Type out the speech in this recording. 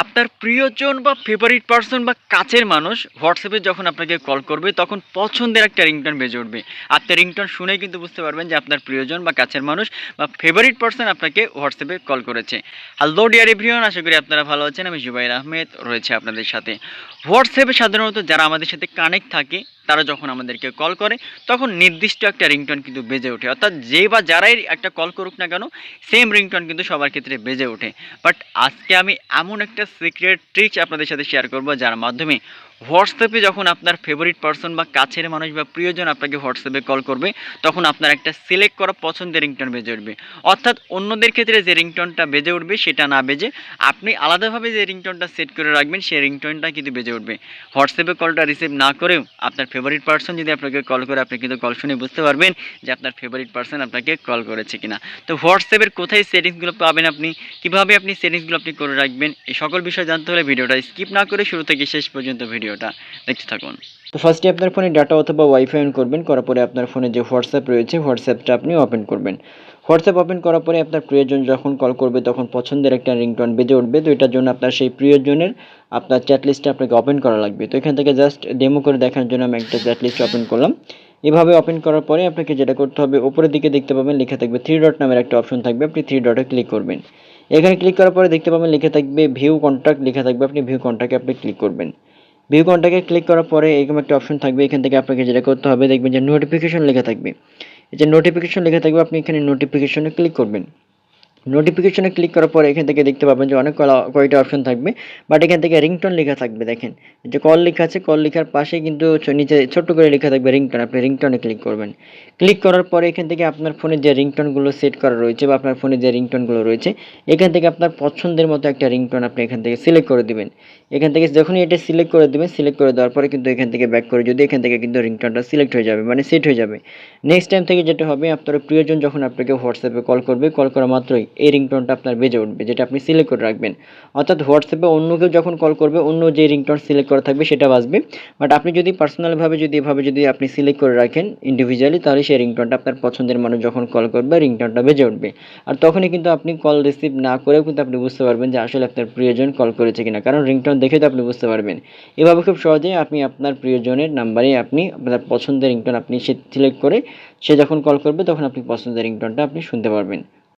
আপনার প্রিয়জন বা ফেভারিট পারসন বা কাছের মানুষ হোয়াটসঅ্যাপে যখন আপনাকে কল করবে তখন পছন্দের একটা রিংটোন বেজে উঠবে। আপনার রিংটোন শুনেই কিন্তু বুঝতে পারবেন যে আপনার প্রিয়জন বা কাছের মানুষ বা ফেভারিট পারসন আপনাকে হোয়াটসঅ্যাপে কল করেছে। হ্যালো ডিয়ার এভরিওয়ান, আশা করি আপনারা ভালো আছেন। আমি জুবাইর আহমেদ রয়েছে আপনাদের সাথে। হোয়াটসঅ্যাপে সাধারণত যারা আমাদের সাথে কানেক্ট থাকে তারা যখন আমাদেরকে কল করে তখন নির্দিষ্ট একটা রিংটোন কিন্তু বেজে ওঠে, অর্থাৎ যে বা যারাই একটা কল করুক না কেন সেম রিংটোন কিন্তু সবার ক্ষেত্রে বেজে ওঠে। বাট আজকে আমি এমন একটা সিক্রেট ট্রিক্স আপনাদের সাথে শেয়ার করব যার মাধ্যমে হোয়াটসঅ্যাপে যখন আপনার ফেভারিট পারসন বা কাছের মানুষ বা প্রিয়জন আপনাকে হোয়াটসঅ্যাপে কল করবে তখন আপনার একটা সিলেক্ট করা পছন্দের রিংটোন বেজে উঠবে। অর্থাৎ অন্যদের ক্ষেত্রে যে রিংটোনটা বেজে উঠবে সেটা না বেজে আপনি আলাদাভাবে যে রিংটোনটা সেট করে রাখবেন সেই রিংটোনটা কিন্তু বেজে উঠবে। হোয়াটসঅ্যাপে কলটা রিসিভ না করেও আপনার ফেভারিট পারসন যদি আপনাকে কল করে আপনি কিন্তু কল শুনে বুঝতে পারবেন যে আপনার ফেভারিট পারসন আপনাকে কল করেছে কিনা। তো হোয়াটসঅ্যাপের কোথায় সেটিংসগুলো পাবেন, আপনি কিভাবে আপনি সেটিংসগুলো আপনি করে রাখবেন, এই সকল বিষয় জানতে হলে ভিডিওটা স্কিপ না করে শুরু থেকে শেষ পর্যন্ত ভিডিওটা দেখতে থাকুন। তো ফার্স্টে আপনার ফোনে ডাটা অথবা ওয়াইফাই অন করবেন, করার পরে আপনার ফোনে যে হোয়াটসঅ্যাপ রয়েছে হোয়াটসঅ্যাপটা আপনি ওপেন করবেন। হোয়াটসঅ্যাপ ওপেন করার পরে আপনার প্রিয়জন যখন কল করবে তখন পছন্দের একটা রিংটোন বেজে উঠবে। তো এটার জন্য আপনার সেই প্রিয়জনের আপনার চ্যাট লিস্টটা আপনাকে ওপেন করা লাগবে। তো এখান থেকে জাস্ট ডেমো করে দেখার জন্য আমি একটা চ্যাট লিস্ট ওপেন করলাম। এভাবে ওপেন করার পরে আপনাকে যেটা করতে হবে, উপরের দিকে দেখতে পাবেন লেখা থাকবে থ্রি ডট নামের একটা অপশন থাকবে, আপনি থ্রি ডটে ক্লিক করবেন। এখানে ক্লিক করার পরে দেখতে পাবেন লেখা থাকবে ভিউ কন্ট্যাক্ট লেখা থাকবে, আপনি ভিউ কন্ট্যাক্টে আপনি ক্লিক করবেন। ভিউ কন্ট্যাক্টে ক্লিক করার পরে এরকম একটা অপশন থাকবে, এখান থেকে আপনাকে যেটা করতে হবে দেখবেন যে নোটিফিকেশন লেখা থাকবে। এই যে নোটিফিকেশন লেখা থাকবে আপনি এখানে নোটিফিকেশনে ক্লিক করবেন। নোটিফিকেশনে ক্লিক করার পরে এখান থেকে দেখতে পাবেন যে অনেক কয়টা অপশন থাকবে, বাট এখান থেকে রিংটোন লেখা থাকবে। দেখেন যে কল লেখা আছে, কল লেখার পাশে কিন্তু নিচে ছোট্ট করে লেখা থাকবে রিংটোন, আপনি রিংটোনে ক্লিক করবেন। ক্লিক করার পরে এখান থেকে আপনার ফোনে যে রিংটোনগুলো সেট করা রয়েছে বা আপনার ফোনে যে রিংটোনগুলো রয়েছে এখান থেকে আপনার পছন্দের মতো একটা রিংটোন আপনি এখান থেকে সিলেক্ট করে দিবেন। এখান থেকে যখনই এটা সিলেক্ট করে দিবেন, সিলেক্ট করে দেওয়ার পরে কিন্তু এখান থেকে ব্যাক করে যদি এখান থেকে কিন্তু রিংটোনটা সিলেক্ট হয়ে যাবে, মানে সেট হয়ে যাবে। নেক্সট টাইম থেকে যেটা হবে, আপনার প্রিয়জন যখন আপনাকে হোয়াটসঅ্যাপে কল করবে, কল করা মাত্রই এই রিংটোনটা আপনার বেজে উঠবে, যেটা আপনি সিলেক্ট করে রাখবেন। অর্থাৎ হোয়াটসঅ্যাপে অন্য কেউ যখন কল করবে অন্য যে রিংটোন সিলেক্ট করা থাকবে সেটা বাজবে, বাট আপনি যদি পার্সোনালভাবে যদি এভাবে যদি আপনি সিলেক্ট করে রাখেন ইন্ডিভিজুয়ালি, তাহলে সেই রিংটোনটা আপনার পছন্দের মানুষ যখন কল করবে রিংটোনটা বেজে উঠবে। আর তখনই কিন্তু আপনি কল রিসিভ না করেও কিন্তু আপনি বুঝতে পারবেন যে আসলে আপনার প্রিয়জন কল করেছে কিনা, কারণ রিংটোন দেখে তো আপনি বুঝতে পারবেন। এভাবে খুব সহজেই আপনি আপনার প্রিয়জনের নাম্বারে আপনি আপনার পছন্দের রিংটোন আপনি সিলেক্ট করে সে যখন কল করবে তখন আপনি পছন্দের রিংটোনটা আপনি শুনতে পারবেন।